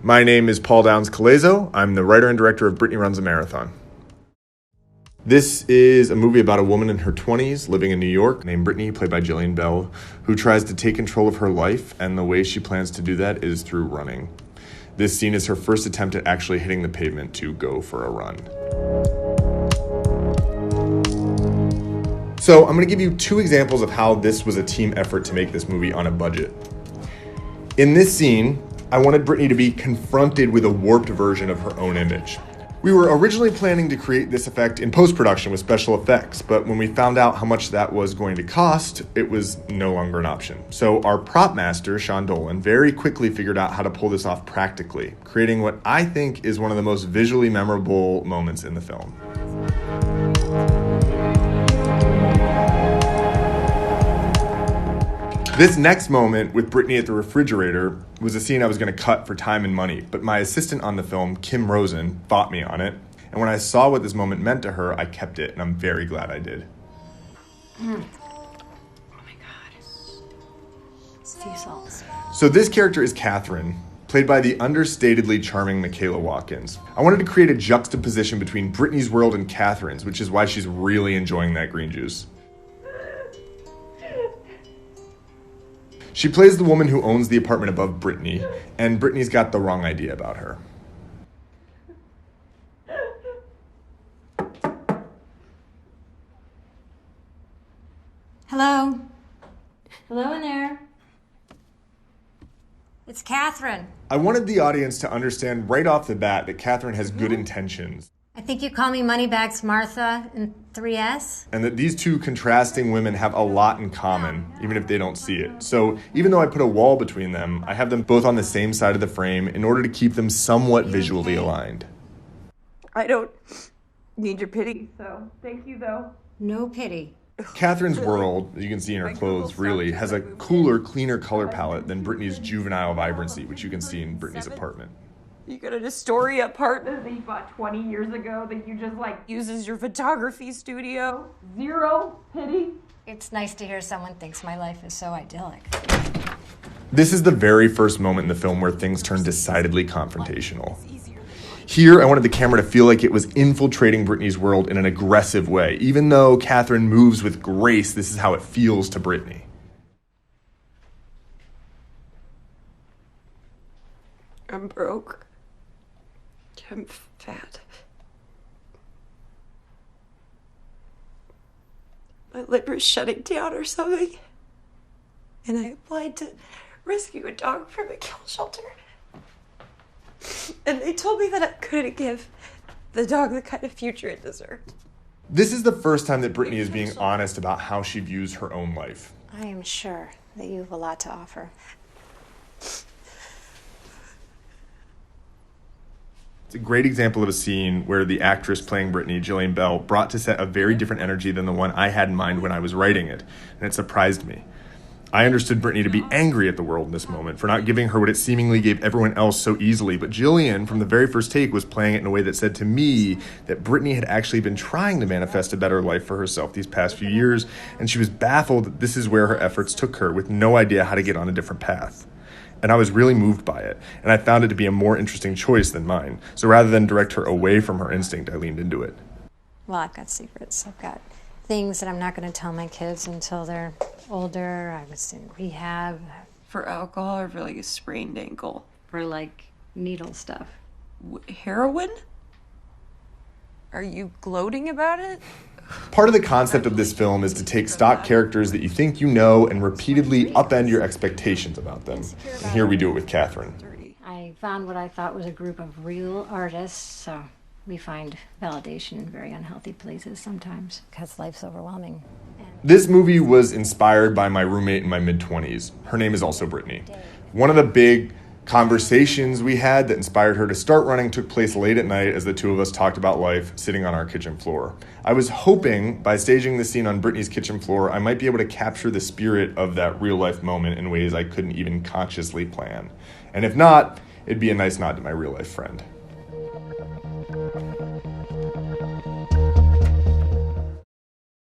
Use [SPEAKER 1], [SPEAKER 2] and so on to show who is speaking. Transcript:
[SPEAKER 1] My name is Paul Downs Colaizzo. I'm the writer and director of Brittany Runs a Marathon. This is a movie about a woman in her 20s living in New York named Brittany, played by Jillian Bell, who tries to take control of her life, and the way she plans to do that is through running. This scene is her first attempt at actually hitting the pavement to go for a run. So I'm going to give you two examples of how this was a team effort to make this movie on a budget. In this scene, I wanted Brittany to be confronted with a warped version of her own image. We were originally planning to create this effect in post-production with special effects, but when we found out how much that was going to cost, it was no longer an option. So our prop master, Sean Dolan, very quickly figured out how to pull this off practically, creating what I think is one of the most visually memorable moments in the film. This next moment with Brittany at the refrigerator was a scene I was going to cut for time and money, but my assistant on the film, Kim Rosen, fought me on it. And when I saw what this moment meant to her, I kept it, and I'm very glad I did.
[SPEAKER 2] Oh my God. Sea salts.
[SPEAKER 1] So this character is Catherine, played by the understatedly charming Michaela Watkins. I wanted to create a juxtaposition between Brittany's world and Catherine's, which is why she's really enjoying that green juice. She plays the woman who owns the apartment above Brittany, and Brittany's got the wrong idea about her.
[SPEAKER 2] Hello? Hello in there? It's Catherine.
[SPEAKER 1] I wanted the audience to understand right off the bat that Catherine has good intentions.
[SPEAKER 2] I think you call me Moneybags Martha in 3S.
[SPEAKER 1] And that these two contrasting women have a lot in common, even if they don't see it. So even though I put a wall between them, I have them both on the same side of the frame in order to keep them somewhat visually aligned.
[SPEAKER 3] I don't need your pity, so thank you, though.
[SPEAKER 2] No pity.
[SPEAKER 1] Catherine's world, as you can see in her clothes, really has a cooler, cleaner color palette than Brittany's juvenile vibrancy, which you can see in Brittany's apartment.
[SPEAKER 3] You got an Astoria apartment that you bought 20 years ago that you just use as your photography studio. Zero pity.
[SPEAKER 2] It's nice to hear someone thinks my life is so idyllic.
[SPEAKER 1] This is the very first moment in the film where things turn decidedly confrontational. Here, I wanted the camera to feel like it was infiltrating Brittany's world in an aggressive way. Even though Catherine moves with grace, this is how it feels to Brittany.
[SPEAKER 3] I'm broke. I'm fat. My liver's shutting down or something. And I applied to rescue a dog from a kill shelter. And they told me that I couldn't give the dog the kind of future it deserved.
[SPEAKER 1] This is the first time that Brittany is being honest about how she views her own life.
[SPEAKER 2] I am sure that you have a lot to offer.
[SPEAKER 1] It's a great example of a scene where the actress playing Brittany, Jillian Bell, brought to set a very different energy than the one I had in mind when I was writing it, and it surprised me. I understood Brittany to be angry at the world in this moment for not giving her what it seemingly gave everyone else so easily, but Jillian, from the very first take, was playing it in a way that said to me that Brittany had actually been trying to manifest a better life for herself these past few years, and she was baffled that this is where her efforts took her, with no idea how to get on a different path. And I was really moved by it, and I found it to be a more interesting choice than mine. So rather than direct her away from her instinct, I leaned into it.
[SPEAKER 2] Well, I've got secrets. I've got things that I'm not going to tell my kids until they're older. I was in rehab.
[SPEAKER 3] For alcohol or for a sprained ankle?
[SPEAKER 2] For needle stuff.
[SPEAKER 3] Heroin? Are you gloating about it?
[SPEAKER 1] Part of the concept of this film is to take stock characters that you think you know and repeatedly upend your expectations about them. And here we do it with Catherine.
[SPEAKER 2] I found what I thought was a group of real artists, so we find validation in very unhealthy places sometimes because life's overwhelming.
[SPEAKER 1] This movie was inspired by my roommate in my mid-20s. Her name is also Brittany. One of the big conversations we had that inspired her to start running took place late at night as the two of us talked about life sitting on our kitchen floor. I was hoping by staging the scene on Brittany's kitchen floor, I might be able to capture the spirit of that real life moment in ways I couldn't even consciously plan. And if not, it'd be a nice nod to my real life friend.